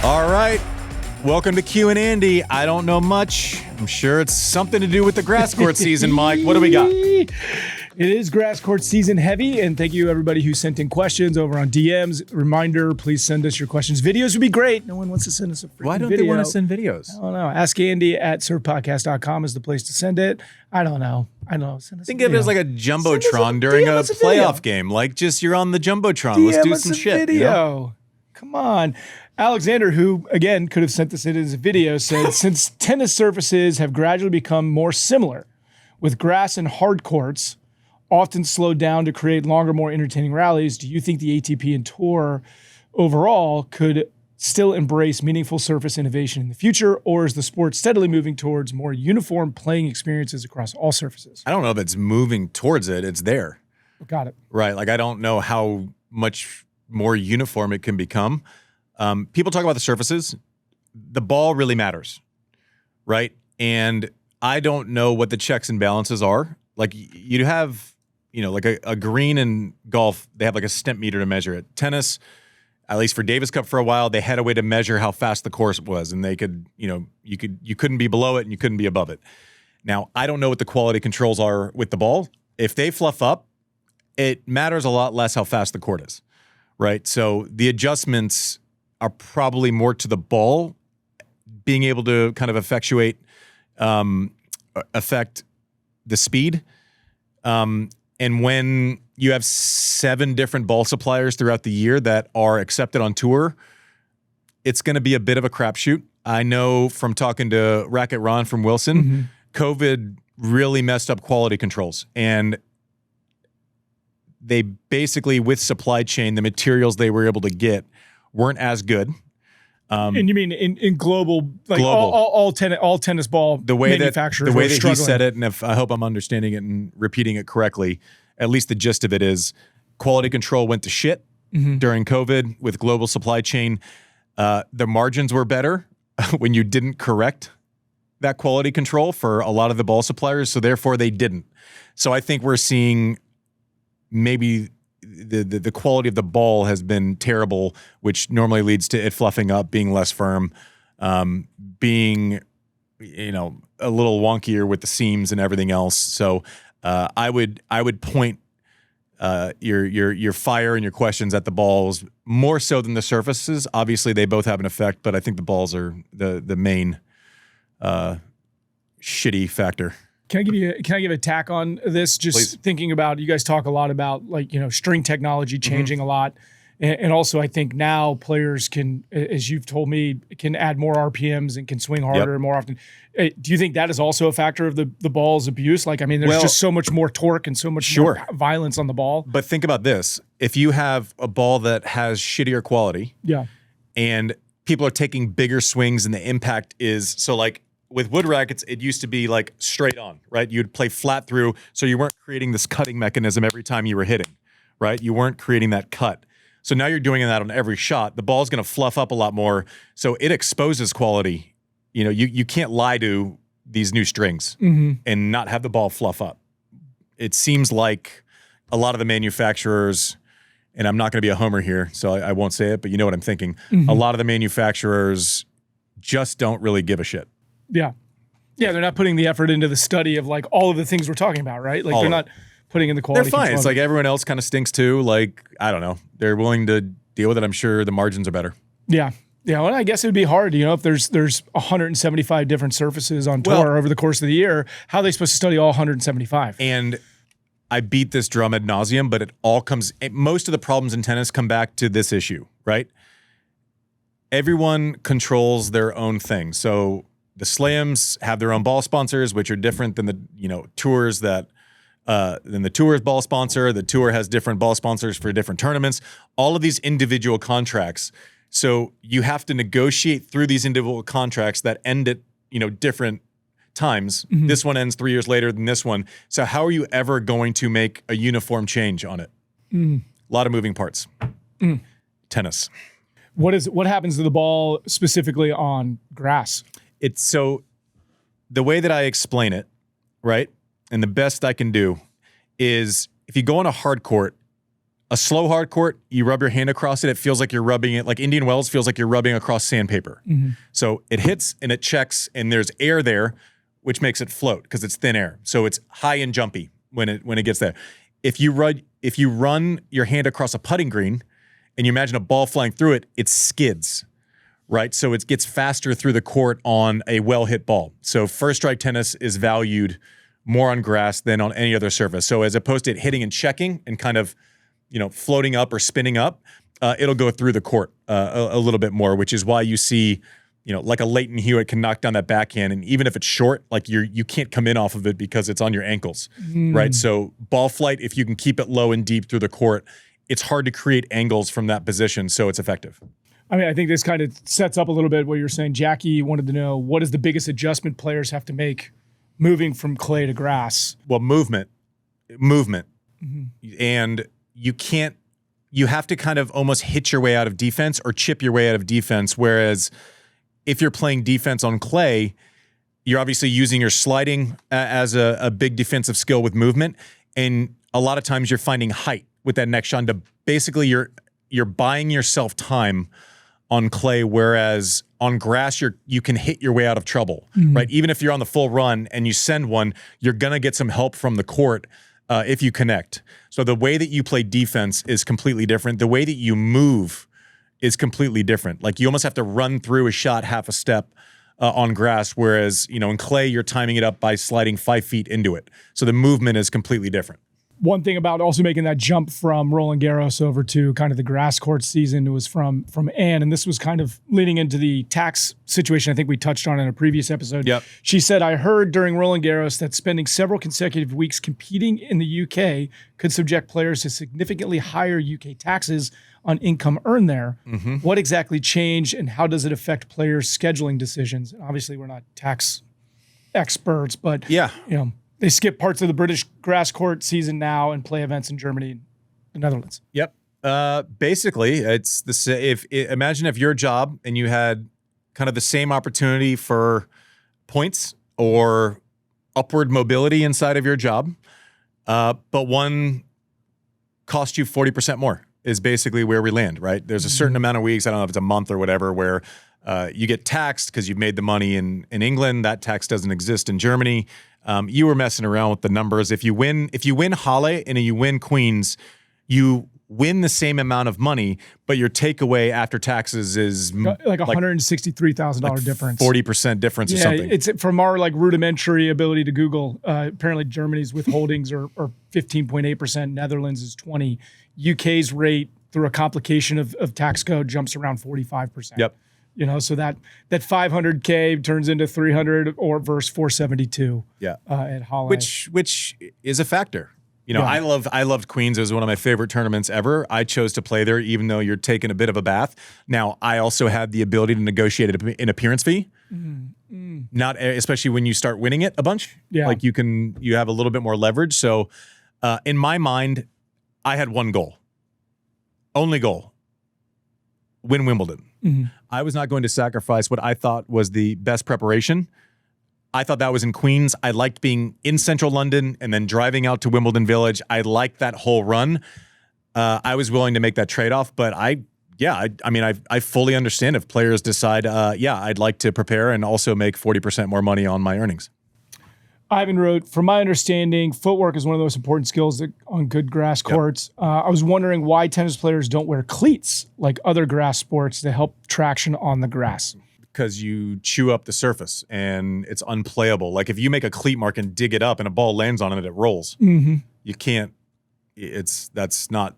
All right. Welcome to Q&Andy. I don't know much. I'm sure it's something to do with the grass court season, Mike. What do we got? It is grass court season heavy, and thank you everybody who sent in questions over on DMs. Reminder, please send us your questions. Videos would be great. No one wants to send us a freaking Why don't video. they want to send videos? I don't know. AskAndy@surfpodcast.com is the place to send it. I don't know. Send us Think a of it video. as like a Jumbotron during DM a us a video. playoff game. Like just you're on the Jumbotron. Let's DM do us some a shit. video. You know? Come on. Alexander, who again could have sent this in as a video, said, since tennis surfaces have gradually become more similar, with grass and hard courts often slowed down to create longer, more entertaining rallies, do you think the ATP and Tour overall could still embrace meaningful surface innovation in the future, or is the sport steadily moving towards more uniform playing experiences across all surfaces? I don't know if it's moving towards it. It's there. Got it. Right. Like I don't know how much more uniform it can become. People talk about the surfaces. The ball really matters, right? And I don't know what the checks and balances are. Like you have, like a green in golf, they have like a stimp meter to measure it. Tennis, at least for Davis Cup for a while, they had a way to measure how fast the course was, and they could, you couldn't be below it and you couldn't be above it. Now, I don't know what the quality controls are with the ball. If they fluff up, it matters a lot less how fast the court is, right? So the adjustments are probably more to the ball being able to kind of affect the speed. And when you have 7 different ball suppliers throughout the year that are accepted on tour, it's going to be a bit of a crapshoot. I know from talking to Racket Ron from Wilson, COVID really messed up quality controls. And they basically, with supply chain, the materials they were able to get weren't as good. And you mean in global, like global. all tennis ball manufacturers? The way that struggling. he said it, and I hope I'm understanding it and repeating it correctly, at least the gist of it is quality control went to shit during COVID with global supply chain. The margins were better when you didn't correct that quality control for a lot of the ball suppliers, so therefore they didn't. So I think we're seeing maybe the quality of the ball has been terrible, which normally leads to it fluffing up, being less firm, being a little wonkier with the seams and everything else. So I would point your fire and your questions at the balls more so than the surfaces. Obviously, they both have an effect, but I think the balls are the main shitty factor. Can I give a tack on this? Just Please. Thinking about, you guys talk a lot about string technology changing a lot. And also I think now players can, as you've told me, can add more RPMs and can swing harder more often. Do you think that is also a factor of the ball's abuse? Like, I mean, there's just so much more torque and so much more violence on the ball. But think about this. If you have a ball that has shittier quality and people are taking bigger swings and the impact is, so like, with wood rackets, it used to be like straight on, right? You'd play flat through, so you weren't creating this cutting mechanism every time you were hitting, right? You weren't creating that cut. So now you're doing that on every shot. The ball's going to fluff up a lot more, so it exposes quality. You can't lie to these new strings and not have the ball fluff up. It seems like a lot of the manufacturers, and I'm not going to be a homer here, so I won't say it, but you know what I'm thinking. A lot of the manufacturers just don't really give a shit. Yeah, they're not putting the effort into the study of like all of the things we're talking about, right? Like they're not putting in the quality. They're fine. Control. It's like everyone else kind of stinks too. Like, I don't know. They're willing to deal with it. I'm sure the margins are better. Yeah. Well, I guess it would be hard, if there's 175 different surfaces on tour over the course of the year, how are they supposed to study all 175? And I beat this drum ad nauseum, but most of the problems in tennis come back to this issue, right? Everyone controls their own thing. So the slams have their own ball sponsors, which are different than the tours than the tour's ball sponsor. The tour has different ball sponsors for different tournaments. All of these individual contracts. So you have to negotiate through these individual contracts that end at different times. This one ends 3 years later than this one. So how are you ever going to make a uniform change on it? A lot of moving parts. Tennis. What happens to the ball specifically on grass? It's so the way that I explain it, right? And the best I can do is if you go on a hard court, A slow hard court, you rub your hand across it. It feels like you're rubbing it, like Indian Wells feels like you're rubbing across sandpaper. So it hits and it checks, and there's air there, which makes it float because it's thin air. So it's high and jumpy when it gets there. If you run your hand across a putting green, and you imagine a ball flying through it, it skids, right? So it gets faster through the court on a well-hit ball. So first strike tennis is valued more on grass than on any other surface. So as opposed to it hitting and checking and kind of, floating up or spinning up, it'll go through the court a little bit more, which is why you see, like a Leighton Hewitt can knock down that backhand, and even if it's short, like you can't come in off of it because it's on your ankles, right? So ball flight, if you can keep it low and deep through the court, it's hard to create angles from that position, so it's effective. I mean, I think this kind of sets up a little bit what you're saying. Jackie wanted to know, what is the biggest adjustment players have to make moving from clay to grass? Well, movement. And you have to kind of almost hit your way out of defense or chip your way out of defense, whereas if you're playing defense on clay, you're obviously using your sliding as a big defensive skill with movement, and a lot of times you're finding height with that next shot. To basically, you're buying yourself time on clay, whereas on grass you can hit your way out of trouble, right? Even if you're on the full run and you send one, you're gonna get some help from the court if you connect. So the way that you play defense is completely different. The way that you move is completely different. Like you almost have to run through a shot half a step on grass, whereas in clay you're timing it up by sliding 5 feet into it. So the movement is completely different. One thing about also making that jump from Roland Garros over to kind of the grass court season was from Anne, and this was kind of leading into the tax situation I think we touched on in a previous episode. Yep. She said, I heard during Roland Garros that spending several consecutive weeks competing in the UK could subject players to significantly higher UK taxes on income earned there. What exactly changed, and how does it affect players' scheduling decisions? Obviously, we're not tax experts, but yeah, they skip parts of the British grass court season now and play events in Germany and the Netherlands. Yep. Basically, it's imagine if your job and you had kind of the same opportunity for points or upward mobility inside of your job, but one cost you 40% more is basically where we land, right? There's a certain amount of weeks, I don't know if it's a month or whatever, where you get taxed because you've made the money in England. That tax doesn't exist in Germany. You were messing around with the numbers. If you win Halle and you win Queens, you win the same amount of money, but your takeaway after taxes is like $163,000 difference, 40% difference or something. It's from our rudimentary ability to Google. Apparently, Germany's withholdings are 15.8%. Netherlands is 20%. UK's rate through a complication of tax code jumps around 45%. Yep. So that $500K turns into 300 or versus 472. Yeah. At Halle, which is a factor. I loved Queens. It was one of my favorite tournaments ever. I chose to play there, even though you're taking a bit of a bath. Now, I also had the ability to negotiate an appearance fee. Not especially when you start winning it a bunch. Yeah. Like you have a little bit more leverage. So, in my mind, I had one goal, only goal: win Wimbledon. I was not going to sacrifice what I thought was the best preparation. I thought that was in Queens. I liked being in central London and then driving out to Wimbledon Village. I liked that whole run. I was willing to make that trade-off, but I fully understand if players decide, I'd like to prepare and also make 40% more money on my earnings. Ivan wrote, from my understanding, footwork is one of the most important skills on good grass courts. Yep. I was wondering why tennis players don't wear cleats like other grass sports to help traction on the grass. Because you chew up the surface and it's unplayable. Like if you make a cleat mark and dig it up and a ball lands on it, it rolls. You can't. That's not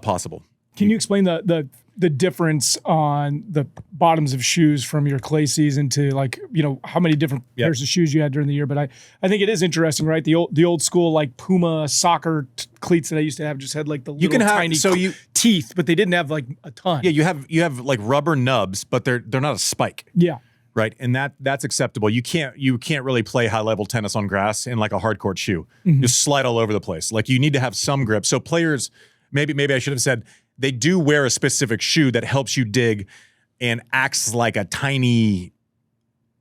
possible. Can you explain the difference on the bottoms of shoes from your clay season to how many different pairs of shoes you had during the year? But I think it is interesting, right? The old school Puma soccer cleats that I used to have just had the little tiny teeth, but they didn't have a ton. Yeah, you have rubber nubs, but they're not a spike. Yeah. Right, and that's acceptable. You can't really play high level tennis on grass in a hard court shoe. Just slide all over the place. You need to have some grip. So players, maybe I should have said, they do wear a specific shoe that helps you dig and acts like a tiny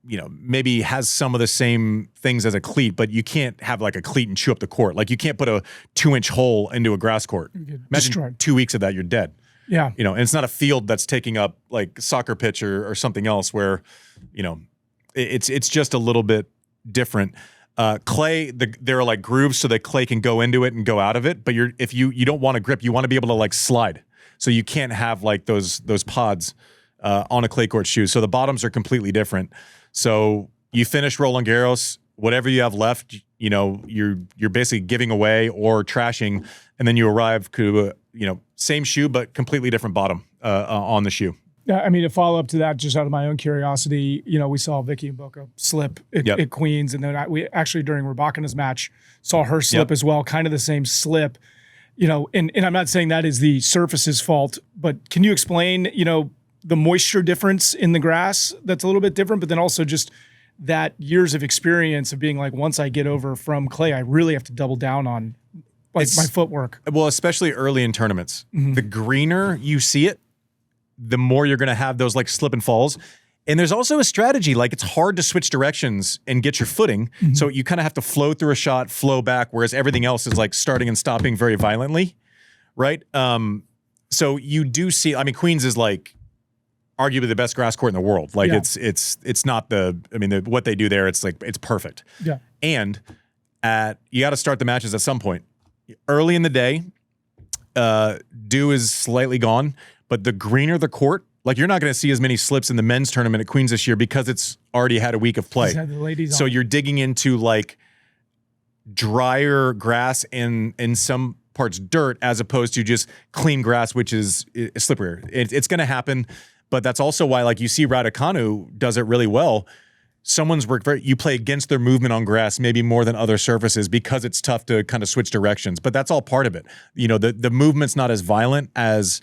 maybe has some of the same things as a cleat, but you can't have like a cleat and chew up the court. Like you can't put a 2-inch hole into a grass court. Imagine 2 weeks of that, you're dead. Yeah. And it's not a field that's taking up like soccer pitch or something else where, it's just a little bit different. Clay, there are like grooves so that clay can go into it and go out of it. But if you don't want to grip, you want to be able to like slide. So you can't have like those pods on a clay court shoe. So the bottoms are completely different. So you finish Roland Garros, whatever you have left, you're basically giving away or trashing, and then you arrive to same shoe but completely different bottom on the shoe. Yeah, I mean, to follow up to that, just out of my own curiosity, we saw Vicky Mboka slip at Queens, and then we actually during Rabakina's match saw her slip as well, kind of the same slip. And I'm not saying that is the surface's fault, but can you explain, the moisture difference in the grass that's a little bit different, but then also just that years of experience of being like, once I get over from clay, I really have to double down on my footwork. Well, especially early in tournaments. Mm-hmm. The greener you see it, the more you're going to have those like slip and falls. And there's also a strategy, like it's hard to switch directions and get your footing. Mm-hmm. So you kind of have to flow through a shot, flow back, whereas everything else is like starting and stopping very violently, right? So you do see, Queens is like arguably the best grass court in the world. Like it's not what they do there, it's like, it's perfect. Yeah. And you got to start the matches at some point. Early in the day, dew is slightly gone, but the greener the court, like you're not going to see as many slips in the men's tournament at Queens this year because it's already had a week of play. So you're digging into like drier grass and in some parts dirt as opposed to just clean grass, which is slipperier. It's going to happen, but that's also why like you see Raducanu does it really well. Someone's worked you play against their movement on grass maybe more than other surfaces because it's tough to kind of switch directions, but that's all part of it. The movement's not as violent as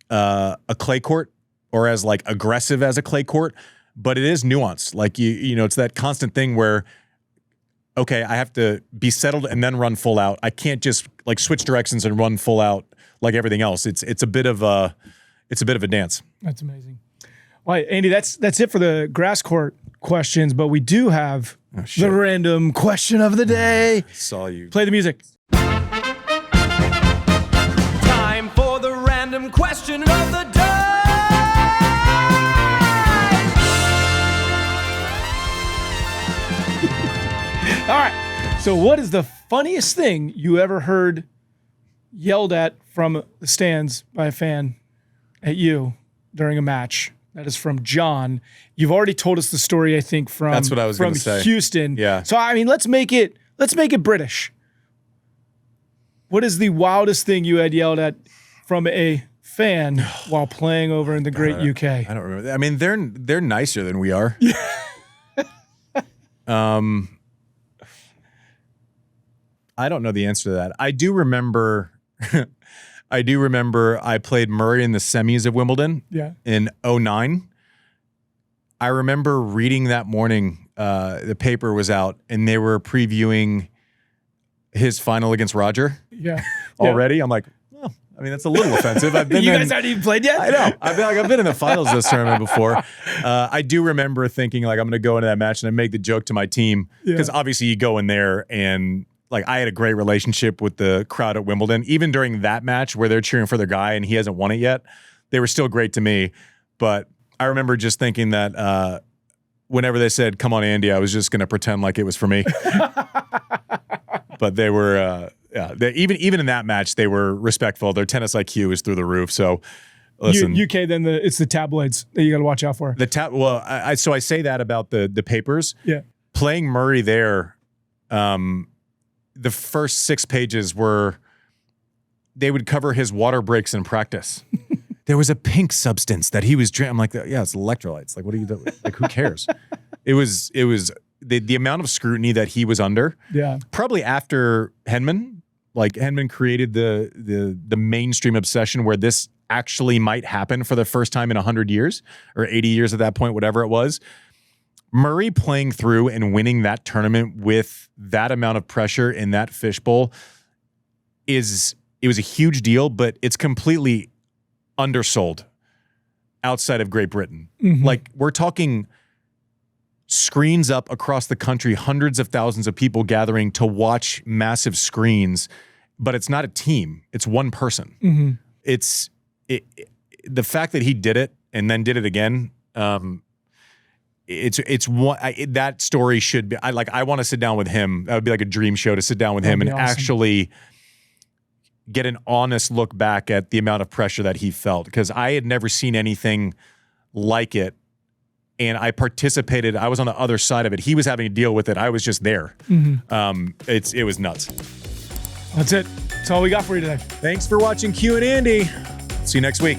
a clay court or as like aggressive as a clay court, but it is nuanced. Like it's that constant thing where, okay, I have to be settled and then run full out. I can't just like switch directions and run full out like everything else. It's a bit of a dance. That's amazing. Well, Andy, that's it for the grass court questions, but we do have the random question of the day. Saw you. Play the music. Time for the random question of the day. All right. So what is the funniest thing you ever heard yelled at from the stands by a fan at you during a match? That is from John. You've already told us the story, I think, from That's what I was going to say. Houston. Yeah. So let's make it British. What is the wildest thing you had yelled at from a fan while playing over in the great UK? I don't remember. I mean, they're nicer than we are. I don't know the answer to that. I do remember I played Murray in the semis of Wimbledon in 2009. I remember reading that morning, the paper was out, and they were previewing his final against Roger. Yeah. Already. I'm like, well, I mean, that's a little offensive. I've been you guys haven't even played yet? I know. I've been in the finals of this tournament before. I do remember thinking, like, I'm going to go into that match and I make the joke to my team. Because obviously you go in there and, like, I had a great relationship with the crowd at Wimbledon. Even during that match where they're cheering for their guy and he hasn't won it yet, they were still great to me. But I remember just thinking that whenever they said, "Come on, Andy," I was just going to pretend like it was for me. But they were, even in that match, they were respectful. Their tennis IQ is through the roof. So, listen, UK, then it's the tabloids that you got to watch out for. So I say that about the papers. Yeah, playing Murray there, the first 6 pages they would cover his water breaks in practice. There was a pink substance that he was drinking. I'm like, yeah, it's electrolytes. Like, what are you doing? Like, who cares? It was the amount of scrutiny that he was under. Yeah. Probably after Henman, like Henman created the mainstream obsession where this actually might happen for the first time in 100 years or 80 years at that point, whatever it was. Murray playing through and winning that tournament with that amount of pressure in that fishbowl it was a huge deal, but it's completely undersold outside of Great Britain. Mm-hmm. Like, we're talking screens up across the country, hundreds of thousands of people gathering to watch massive screens, but it's not a team. It's one person. Mm-hmm. The fact that he did it and then did it again, it's one that story should be. I want to sit down with him. That would be like a dream show to sit down with him and actually get an honest look back at the amount of pressure that he felt, because I had never seen anything like it, and I participated. I was on the other side of it. He was having to deal with it. I was just there. Mm-hmm. It was nuts. That's it. That's all we got for you today. Thanks for watching Q&Andy. See you next week.